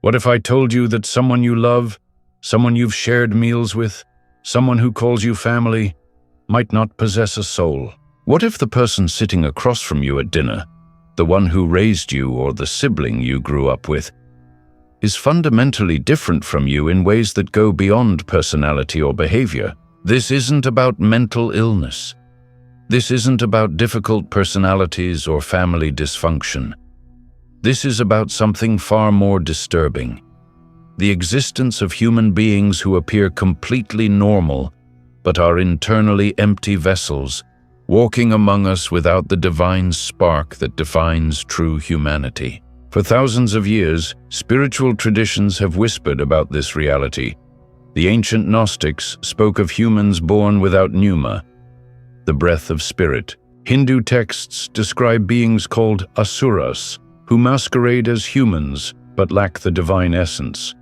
What if I told you that someone you love, someone you've shared meals with, someone who calls you family, might not possess a soul? What if the person sitting across from you at dinner, the one who raised you or the sibling you grew up with, is fundamentally different from you in ways that go beyond personality or behavior? This isn't about mental illness. This isn't about difficult personalities or family dysfunction. This is about something far more disturbing: the existence of human beings who appear completely normal, but are internally empty vessels, walking among us without the divine spark that defines true humanity. For thousands of years, spiritual traditions have whispered about this reality. The ancient Gnostics spoke of humans born without pneuma, the breath of spirit. Hindu texts describe beings called asuras, who masquerade as humans but lack the divine essence.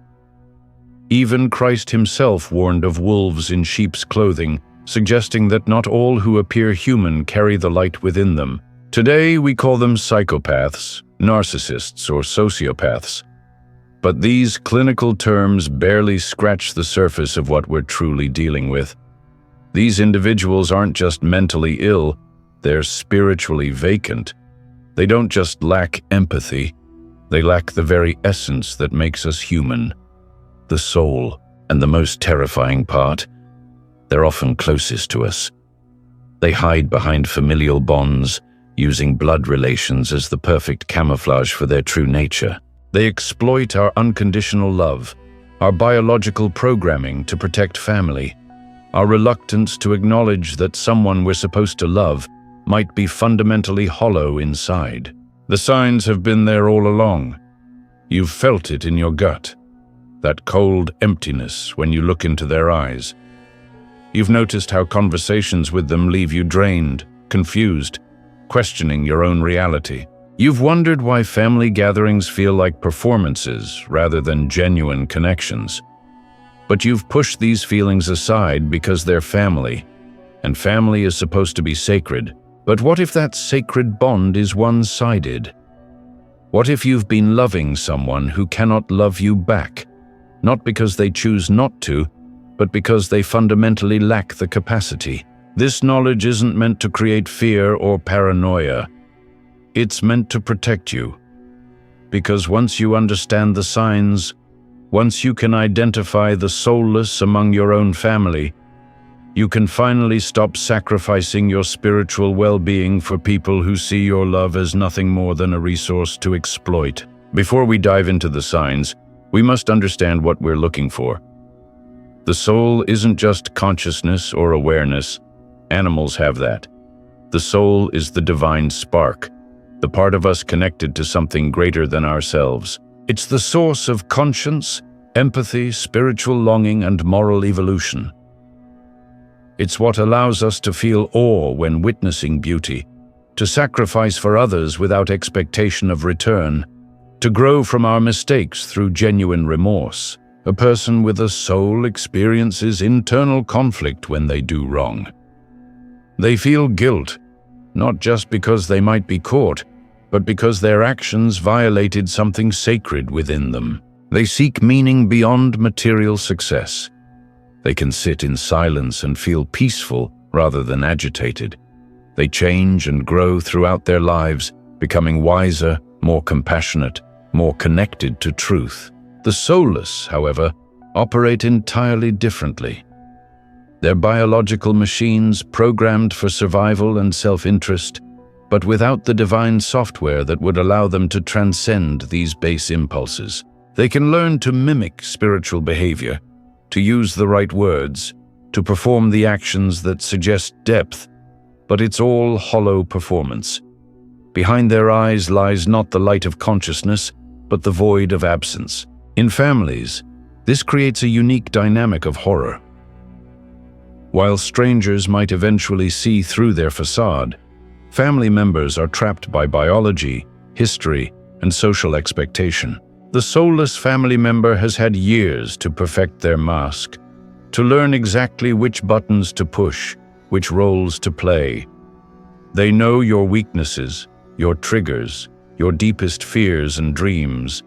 Even Christ himself warned of wolves in sheep's clothing, suggesting that not all who appear human carry the light within them. Today, we call them psychopaths, narcissists, or sociopaths. But these clinical terms barely scratch the surface of what we're truly dealing with. These individuals aren't just mentally ill, they're spiritually vacant. They don't just lack empathy, they lack the very essence that makes us human, the soul. And the most terrifying part, they're often closest to us. They hide behind familial bonds, using blood relations as the perfect camouflage for their true nature. They exploit our unconditional love, our biological programming to protect family, our reluctance to acknowledge that someone we're supposed to love might be fundamentally hollow inside. The signs have been there all along. You've felt it in your gut, that cold emptiness when you look into their eyes. You've noticed how conversations with them leave you drained, confused, questioning your own reality. You've wondered why family gatherings feel like performances rather than genuine connections. But you've pushed these feelings aside because they're family, and family is supposed to be sacred. But what if that sacred bond is one-sided? What if you've been loving someone who cannot love you back, not because they choose not to, but because they fundamentally lack the capacity? This knowledge isn't meant to create fear or paranoia. It's meant to protect you. Because once you understand the signs, once you can identify the soulless among your own family, you can finally stop sacrificing your spiritual well-being for people who see your love as nothing more than a resource to exploit. Before we dive into the signs, we must understand what we're looking for. The soul isn't just consciousness or awareness. Animals have that. The soul is the divine spark, the part of us connected to something greater than ourselves. It's the source of conscience, empathy, spiritual longing, and moral evolution. It's what allows us to feel awe when witnessing beauty, to sacrifice for others without expectation of return, to grow from our mistakes through genuine remorse. A person with a soul experiences internal conflict when they do wrong. They feel guilt, not just because they might be caught, but because their actions violated something sacred within them. They seek meaning beyond material success. They can sit in silence and feel peaceful rather than agitated. They change and grow throughout their lives, becoming wiser, more compassionate, more connected to truth. The soulless, however, operate entirely differently. They're biological machines programmed for survival and self-interest, but without the divine software that would allow them to transcend these base impulses. They can learn to mimic spiritual behavior, to use the right words, to perform the actions that suggest depth, but it's all hollow performance. Behind their eyes lies not the light of consciousness, but the void of absence. In families, this creates a unique dynamic of horror. While strangers might eventually see through their facade, family members are trapped by biology, history, and social expectation. The soulless family member has had years to perfect their mask, to learn exactly which buttons to push, which roles to play. They know your weaknesses, your triggers, your deepest fears and dreams.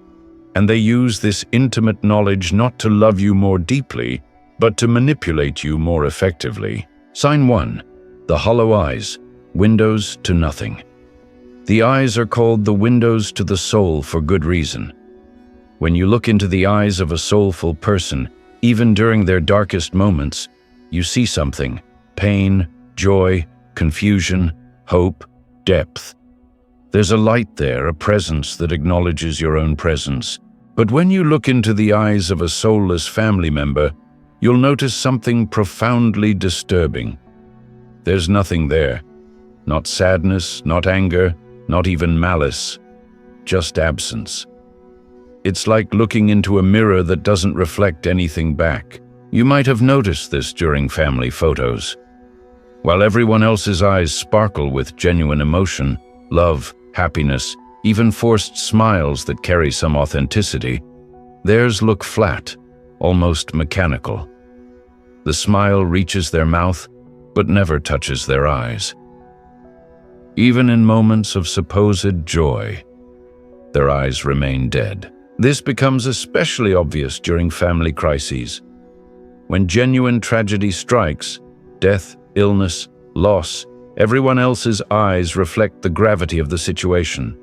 And they use this intimate knowledge not to love you more deeply, but to manipulate you more effectively. Sign 1. The hollow eyes, windows to nothing. The eyes are called the windows to the soul for good reason. When you look into the eyes of a soulful person, even during their darkest moments, you see something: pain, joy, confusion, hope, depth. There's a light there, a presence that acknowledges your own presence. But when you look into the eyes of a soulless family member, you'll notice something profoundly disturbing. There's nothing there. Not sadness, not anger, not even malice. Just absence. It's like looking into a mirror that doesn't reflect anything back. You might have noticed this during family photos. While everyone else's eyes sparkle with genuine emotion, love, happiness, even forced smiles that carry some authenticity, theirs look flat, almost mechanical. The smile reaches their mouth, but never touches their eyes. Even in moments of supposed joy, their eyes remain dead. This becomes especially obvious during family crises. When genuine tragedy strikes, death, illness, loss, everyone else's eyes reflect the gravity of the situation.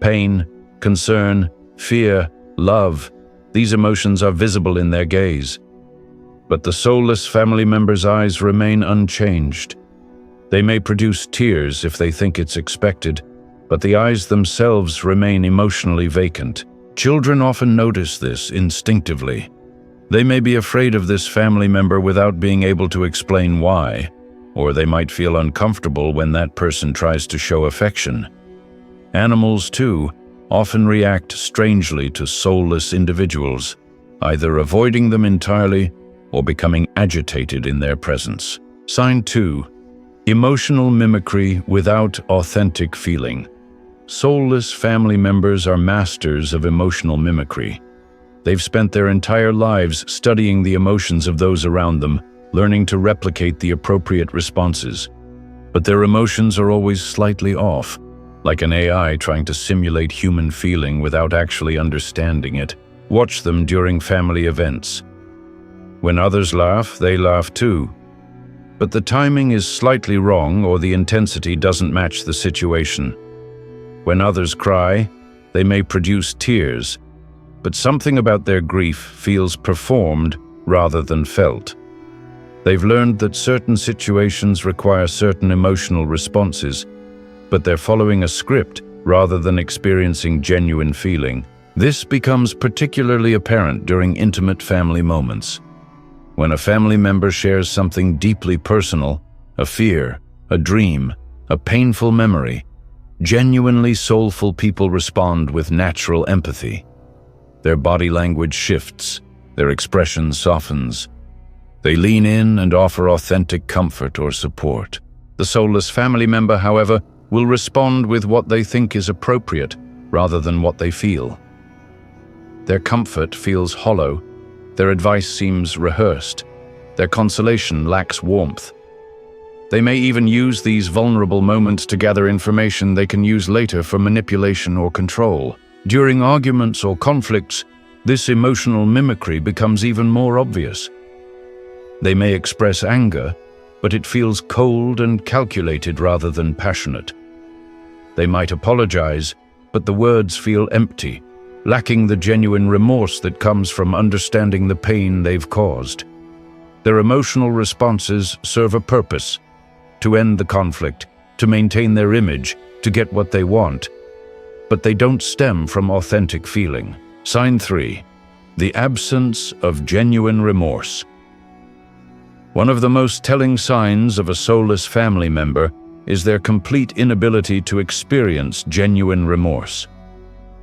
Pain, concern, fear, love, these emotions are visible in their gaze. But the soulless family member's eyes remain unchanged. They may produce tears if they think it's expected, but the eyes themselves remain emotionally vacant. Children often notice this instinctively. They may be afraid of this family member without being able to explain why, or they might feel uncomfortable when that person tries to show affection. Animals, too, often react strangely to soulless individuals, either avoiding them entirely or becoming agitated in their presence. Sign 2. Emotional mimicry without authentic feeling. Soulless family members are masters of emotional mimicry. They've spent their entire lives studying the emotions of those around them, learning to replicate the appropriate responses. But their emotions are always slightly off, like an AI trying to simulate human feeling without actually understanding it. Watch them during family events. When others laugh, they laugh too. But the timing is slightly wrong, or the intensity doesn't match the situation. When others cry, they may produce tears, but something about their grief feels performed rather than felt. They've learned that certain situations require certain emotional responses, but they're following a script rather than experiencing genuine feeling. This becomes particularly apparent during intimate family moments. When a family member shares something deeply personal, a fear, a dream, a painful memory, genuinely soulful people respond with natural empathy. Their body language shifts, their expression softens. They lean in and offer authentic comfort or support. The soulless family member, however, will respond with what they think is appropriate rather than what they feel. Their comfort feels hollow. Their advice seems rehearsed. Their consolation lacks warmth. They may even use these vulnerable moments to gather information they can use later for manipulation or control. During arguments or conflicts, this emotional mimicry becomes even more obvious. They may express anger, but it feels cold and calculated rather than passionate. They might apologize, but the words feel empty, lacking the genuine remorse that comes from understanding the pain they've caused. Their emotional responses serve a purpose: to end the conflict, to maintain their image, to get what they want. But they don't stem from authentic feeling. Sign 3. The absence of genuine remorse. One of the most telling signs of a soulless family member is their complete inability to experience genuine remorse.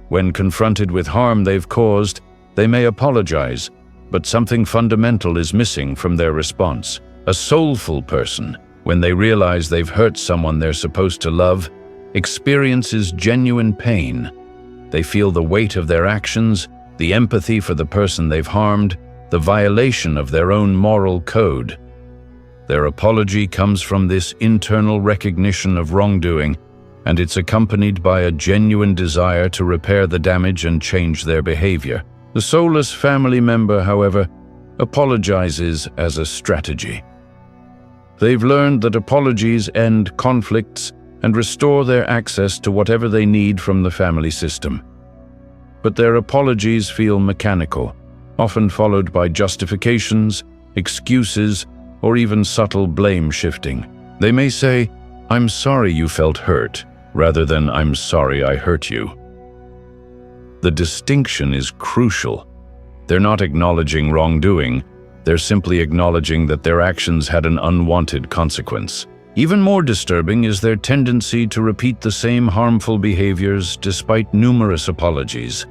When confronted with harm they've caused, they may apologize, but something fundamental is missing from their response. A soulful person, when they realize they've hurt someone they're supposed to love, experiences genuine pain. They feel the weight of their actions, the empathy for the person they've harmed, the violation of their own moral code. Their apology comes from this internal recognition of wrongdoing, and it's accompanied by a genuine desire to repair the damage and change their behavior. The soulless family member, however, apologizes as a strategy. They've learned that apologies end conflicts and restore their access to whatever they need from the family system. But their apologies feel mechanical, often followed by justifications, excuses, or even subtle blame shifting. They may say, "I'm sorry you felt hurt," rather than "I'm sorry I hurt you." The distinction is crucial. They're not acknowledging wrongdoing, they're simply acknowledging that their actions had an unwanted consequence. Even more disturbing is their tendency to repeat the same harmful behaviors despite numerous apologies.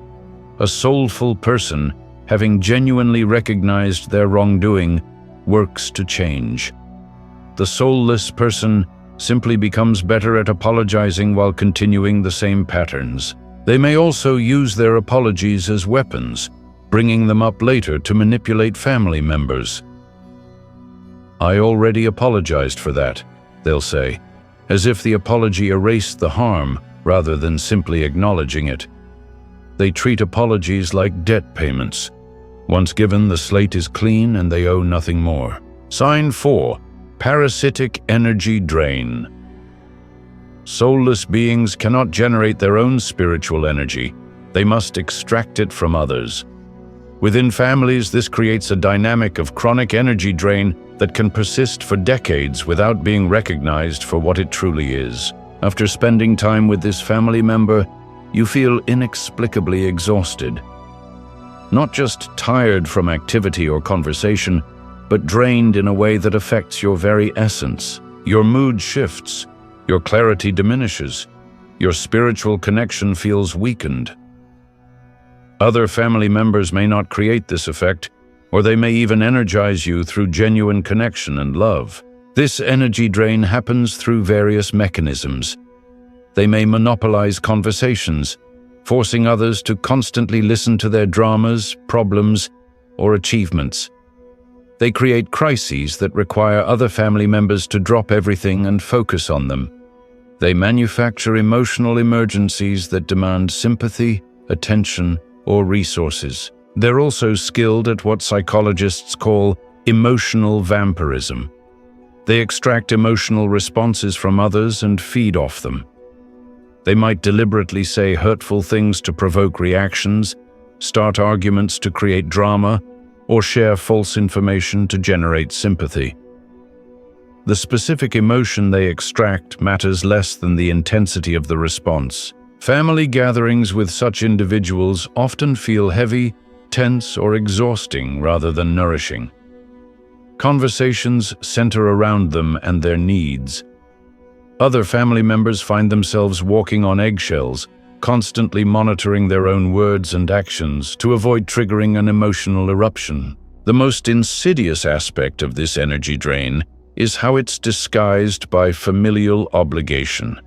A soulful person, having genuinely recognized their wrongdoing, works to change. The soulless person simply becomes better at apologizing while continuing the same patterns. They may also use their apologies as weapons, bringing them up later to manipulate family members. "I already apologized for that," they'll say, as if the apology erased the harm rather than simply acknowledging it. They treat apologies like debt payments. Once given, the slate is clean and they owe nothing more. Sign 4. Parasitic energy drain. Soulless beings cannot generate their own spiritual energy. They must extract it from others. Within families, this creates a dynamic of chronic energy drain that can persist for decades without being recognized for what it truly is. After spending time with this family member, you feel inexplicably exhausted. Not just tired from activity or conversation, but drained in a way that affects your very essence. Your mood shifts, your clarity diminishes, your spiritual connection feels weakened. Other family members may not create this effect, or they may even energize you through genuine connection and love. This energy drain happens through various mechanisms. They may monopolize conversations, forcing others to constantly listen to their dramas, problems, or achievements. They create crises that require other family members to drop everything and focus on them. They manufacture emotional emergencies that demand sympathy, attention, or resources. They're also skilled at what psychologists call emotional vampirism. They extract emotional responses from others and feed off them. They might deliberately say hurtful things to provoke reactions, start arguments to create drama, or share false information to generate sympathy. The specific emotion they extract matters less than the intensity of the response. Family gatherings with such individuals often feel heavy, tense, or exhausting rather than nourishing. Conversations center around them and their needs. Other family members find themselves walking on eggshells, constantly monitoring their own words and actions to avoid triggering an emotional eruption. The most insidious aspect of this energy drain is how it's disguised by familial obligation.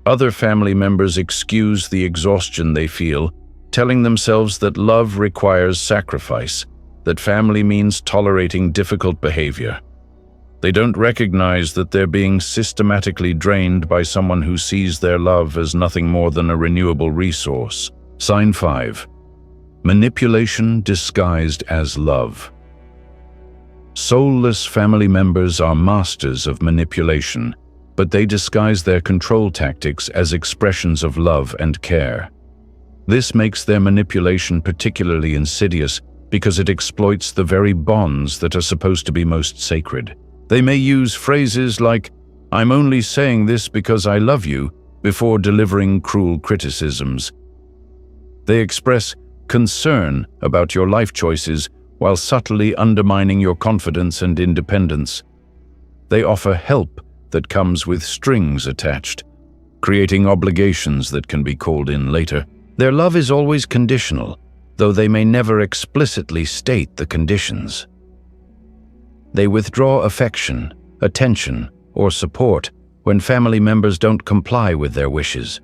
Other family members excuse the exhaustion they feel, telling themselves that love requires sacrifice, that family means tolerating difficult behavior. They don't recognize that they're being systematically drained by someone who sees their love as nothing more than a renewable resource. Sign 5. Manipulation disguised as love. Soulless family members are masters of manipulation, but they disguise their control tactics as expressions of love and care. This makes their manipulation particularly insidious because it exploits the very bonds that are supposed to be most sacred. They may use phrases like, "I'm only saying this because I love you," before delivering cruel criticisms. They express concern about your life choices while subtly undermining your confidence and independence. They offer help that comes with strings attached, creating obligations that can be called in later. Their love is always conditional, though they may never explicitly state the conditions. They withdraw affection, attention, or support when family members don't comply with their wishes.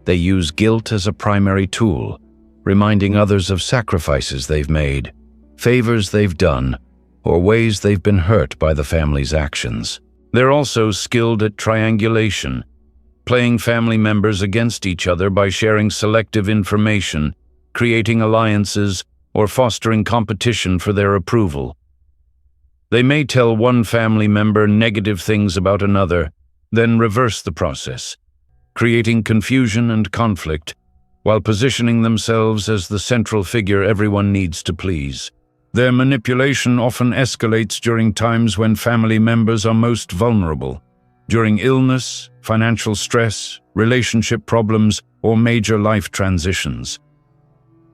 They use guilt as a primary tool, reminding others of sacrifices they've made, favors they've done, or ways they've been hurt by the family's actions. They're also skilled at triangulation, playing family members against each other by sharing selective information, creating alliances, or fostering competition for their approval. They may tell one family member negative things about another, then reverse the process, creating confusion and conflict, while positioning themselves as the central figure everyone needs to please. Their manipulation often escalates during times when family members are most vulnerable, during illness, financial stress, relationship problems, or major life transitions.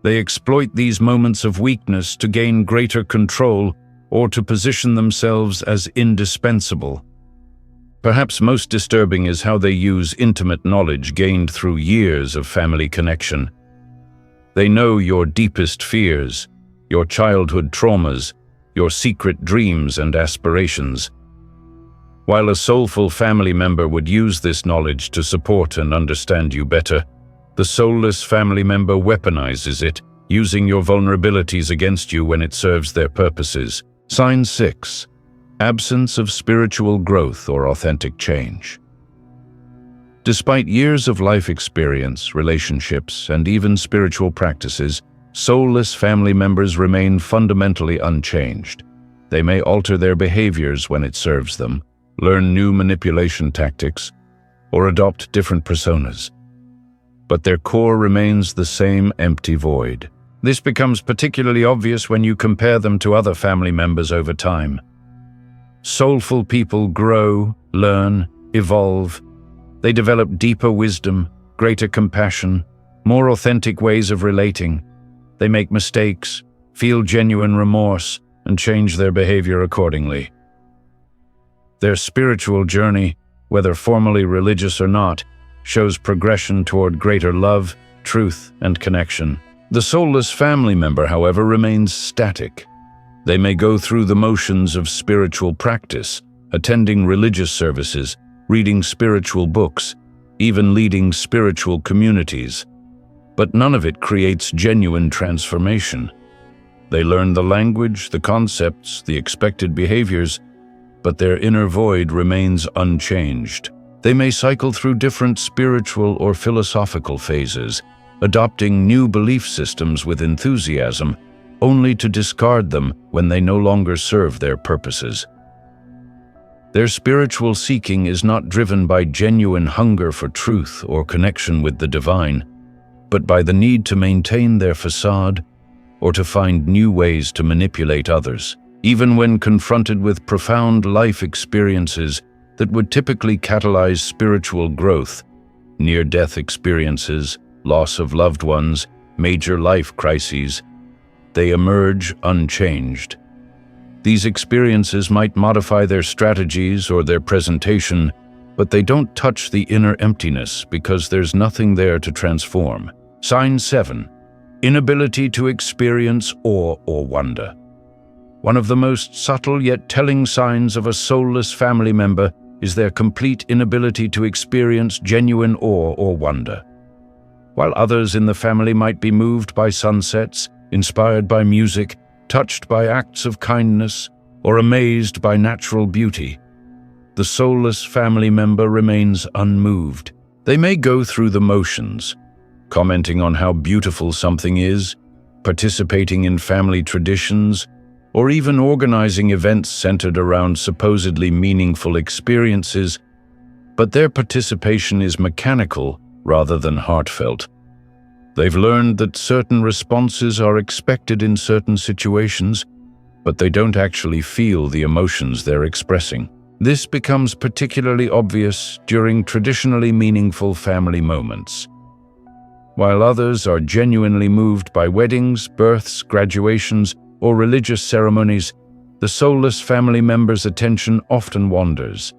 They exploit these moments of weakness to gain greater control or to position themselves as indispensable. Perhaps most disturbing is how they use intimate knowledge gained through years of family connection. They know your deepest fears, your childhood traumas, your secret dreams and aspirations. While a soulful family member would use this knowledge to support and understand you better, the soulless family member weaponizes it, using your vulnerabilities against you when it serves their purposes. Sign 6. Absence of spiritual growth or authentic change. Despite years of life experience, relationships, and even spiritual practices, soulless family members remain fundamentally unchanged. They may alter their behaviors when it serves them, learn new manipulation tactics, or adopt different personas. But their core remains the same empty void. This becomes particularly obvious when you compare them to other family members over time. Soulful people grow, learn, evolve. They develop deeper wisdom, greater compassion, more authentic ways of relating. They make mistakes, feel genuine remorse, and change their behavior accordingly. Their spiritual journey, whether formally religious or not, shows progression toward greater love, truth, and connection. The soulless family member, however, remains static. They may go through the motions of spiritual practice, attending religious services, reading spiritual books, even leading spiritual communities. But none of it creates genuine transformation. They learn the language, the concepts, the expected behaviors, but their inner void remains unchanged. They may cycle through different spiritual or philosophical phases, adopting new belief systems with enthusiasm, only to discard them when they no longer serve their purposes. Their spiritual seeking is not driven by genuine hunger for truth or connection with the divine, but by the need to maintain their facade or to find new ways to manipulate others. Even when confronted with profound life experiences that would typically catalyze spiritual growth, near-death experiences, loss of loved ones, major life crises, they emerge unchanged. These experiences might modify their strategies or their presentation, but they don't touch the inner emptiness because there's nothing there to transform. Sign 7. Inability to experience awe or wonder. One of the most subtle yet telling signs of a soulless family member is their complete inability to experience genuine awe or wonder. While others in the family might be moved by sunsets, inspired by music, touched by acts of kindness, or amazed by natural beauty, the soulless family member remains unmoved. They may go through the motions, commenting on how beautiful something is, participating in family traditions, or even organizing events centered around supposedly meaningful experiences, but their participation is mechanical rather than heartfelt. They've learned that certain responses are expected in certain situations, but they don't actually feel the emotions they're expressing. This becomes particularly obvious during traditionally meaningful family moments. While others are genuinely moved by weddings, births, graduations, or religious ceremonies, the soulless family member's attention often wanders.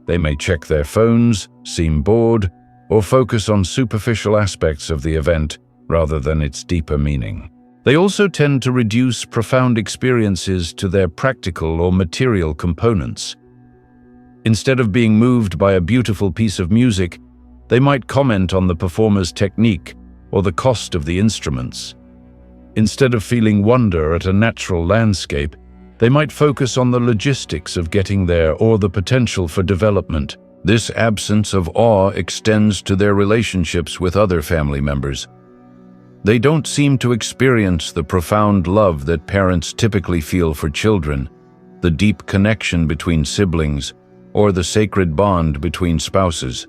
They may check their phones, seem bored, or focus on superficial aspects of the event rather than its deeper meaning. They also tend to reduce profound experiences to their practical or material components. Instead of being moved by a beautiful piece of music, they might comment on the performer's technique or the cost of the instruments. Instead of feeling wonder at a natural landscape, they might focus on the logistics of getting there or the potential for development. This absence of awe extends to their relationships with other family members. They don't seem to experience the profound love that parents typically feel for children, the deep connection between siblings, or the sacred bond between spouses.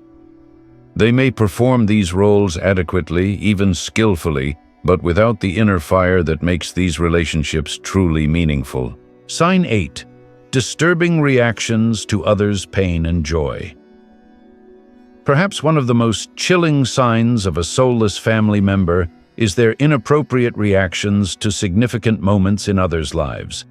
They may perform these roles adequately, even skillfully, but without the inner fire that makes these relationships truly meaningful. Sign 8. Disturbing reactions to others' pain and joy. Perhaps one of the most chilling signs of a soulless family member is their inappropriate reactions to significant moments in others' lives.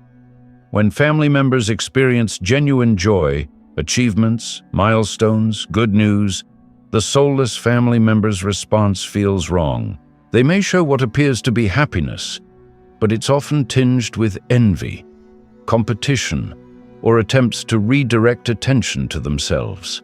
When family members experience genuine joy, achievements, milestones, good news, the soulless family member's response feels wrong. They may show what appears to be happiness, but it's often tinged with envy, competition, or attempts to redirect attention to themselves.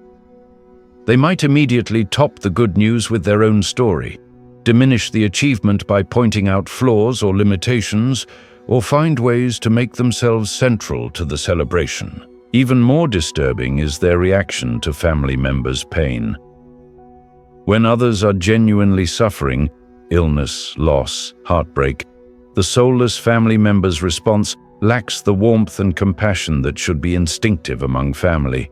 They might immediately top the good news with their own story, diminish the achievement by pointing out flaws or limitations, or find ways to make themselves central to the celebration. Even more disturbing is their reaction to family members' pain. When others are genuinely suffering, illness, loss, heartbreak, the soulless family member's response lacks the warmth and compassion that should be instinctive among family.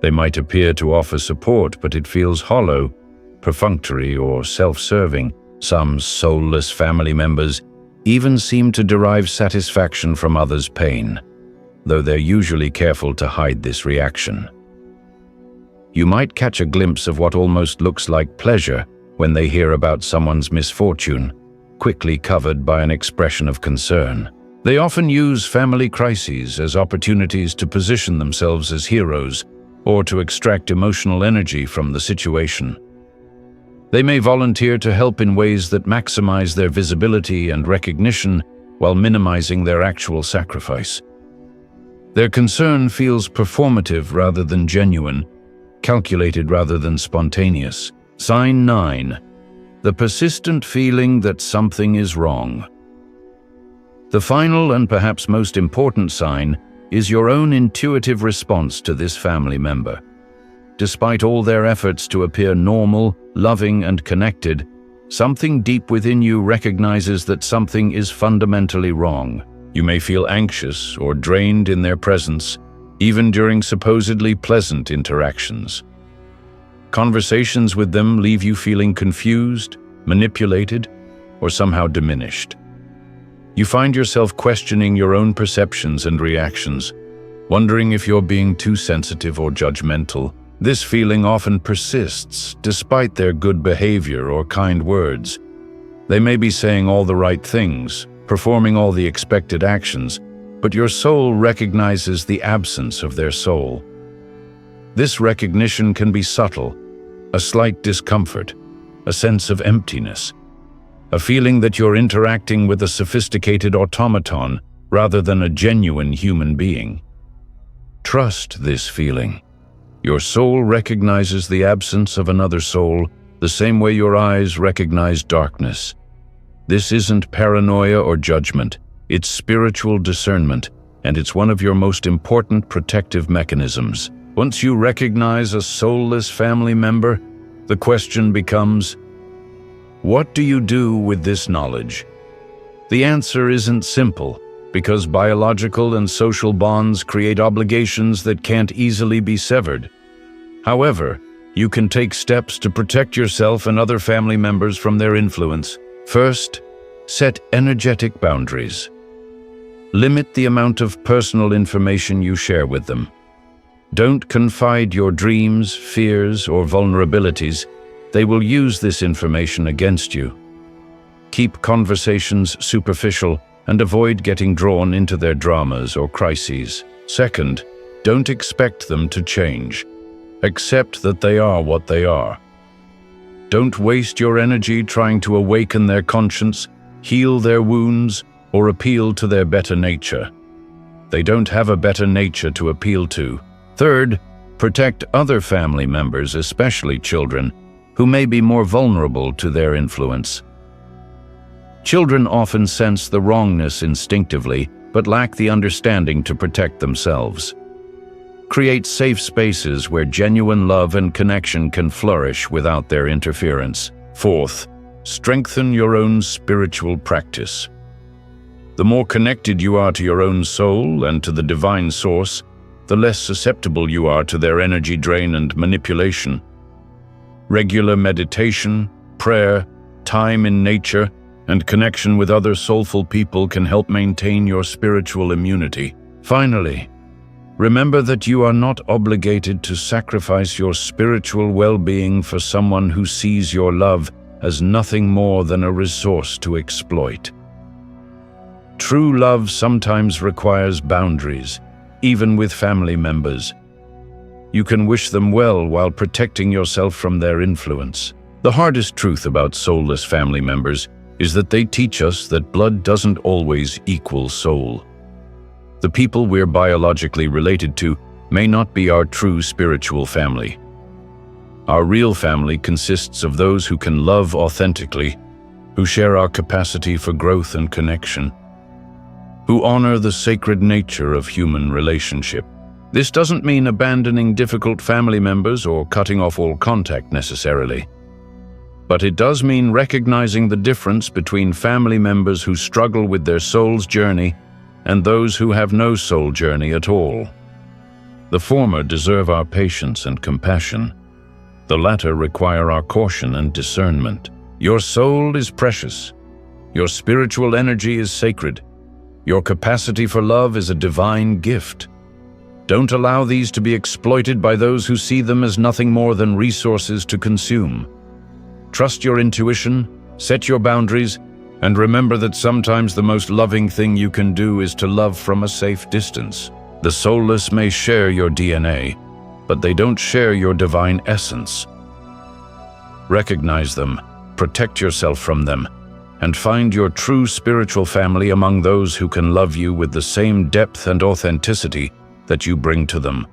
They might appear to offer support, but it feels hollow, perfunctory, or self-serving. Some soulless family members even seem to derive satisfaction from others' pain, though they're usually careful to hide this reaction. You might catch a glimpse of what almost looks like pleasure when they hear about someone's misfortune, quickly covered by an expression of concern. They often use family crises as opportunities to position themselves as heroes or to extract emotional energy from the situation. They may volunteer to help in ways that maximize their visibility and recognition while minimizing their actual sacrifice. Their concern feels performative rather than genuine, calculated rather than spontaneous. Sign 9. The persistent feeling that something is wrong. The final and perhaps most important sign is your own intuitive response to this family member. Despite all their efforts to appear normal, loving, and connected, something deep within you recognizes that something is fundamentally wrong. You may feel anxious or drained in their presence, even during supposedly pleasant interactions. Conversations with them leave you feeling confused, manipulated, or somehow diminished. You find yourself questioning your own perceptions and reactions, wondering if you're being too sensitive or judgmental. This feeling often persists despite their good behavior or kind words. They may be saying all the right things, performing all the expected actions, but your soul recognizes the absence of their soul. This recognition can be subtle, a slight discomfort, a sense of emptiness, a feeling that you're interacting with a sophisticated automaton rather than a genuine human being. Trust this feeling. Your soul recognizes the absence of another soul the same way your eyes recognize darkness. This isn't paranoia or judgment, it's spiritual discernment, and it's one of your most important protective mechanisms. Once you recognize a soulless family member, the question becomes, what do you do with this knowledge? The answer isn't simple, because biological and social bonds create obligations that can't easily be severed. However, you can take steps to protect yourself and other family members from their influence. First, set energetic boundaries. Limit the amount of personal information you share with them. Don't confide your dreams, fears, or vulnerabilities. They will use this information against you. Keep conversations superficial and avoid getting drawn into their dramas or crises. Second, don't expect them to change. Accept that they are what they are. Don't waste your energy trying to awaken their conscience, heal their wounds, or appeal to their better nature. They don't have a better nature to appeal to. Third, protect other family members, especially children, who may be more vulnerable to their influence. Children often sense the wrongness instinctively, but lack the understanding to protect themselves. Create safe spaces where genuine love and connection can flourish without their interference. Fourth, strengthen your own spiritual practice. The more connected you are to your own soul and to the divine source, the less susceptible you are to their energy drain and manipulation. Regular meditation, prayer, time in nature, and connection with other soulful people can help maintain your spiritual immunity. Finally, remember that you are not obligated to sacrifice your spiritual well-being for someone who sees your love as nothing more than a resource to exploit. True love sometimes requires boundaries, even with family members. You can wish them well while protecting yourself from their influence. The hardest truth about soulless family members is that they teach us that blood doesn't always equal soul. The people we're biologically related to may not be our true spiritual family. Our real family consists of those who can love authentically, who share our capacity for growth and connection, who honor the sacred nature of human relationship. This doesn't mean abandoning difficult family members or cutting off all contact necessarily. But it does mean recognizing the difference between family members who struggle with their soul's journey and those who have no soul journey at all. The former deserve our patience and compassion. The latter require our caution and discernment. Your soul is precious. Your spiritual energy is sacred. Your capacity for love is a divine gift. Don't allow these to be exploited by those who see them as nothing more than resources to consume. Trust your intuition, set your boundaries, and remember that sometimes the most loving thing you can do is to love from a safe distance. The soulless may share your DNA, but they don't share your divine essence. Recognize them, protect yourself from them, and find your true spiritual family among those who can love you with the same depth and authenticity that you bring to them.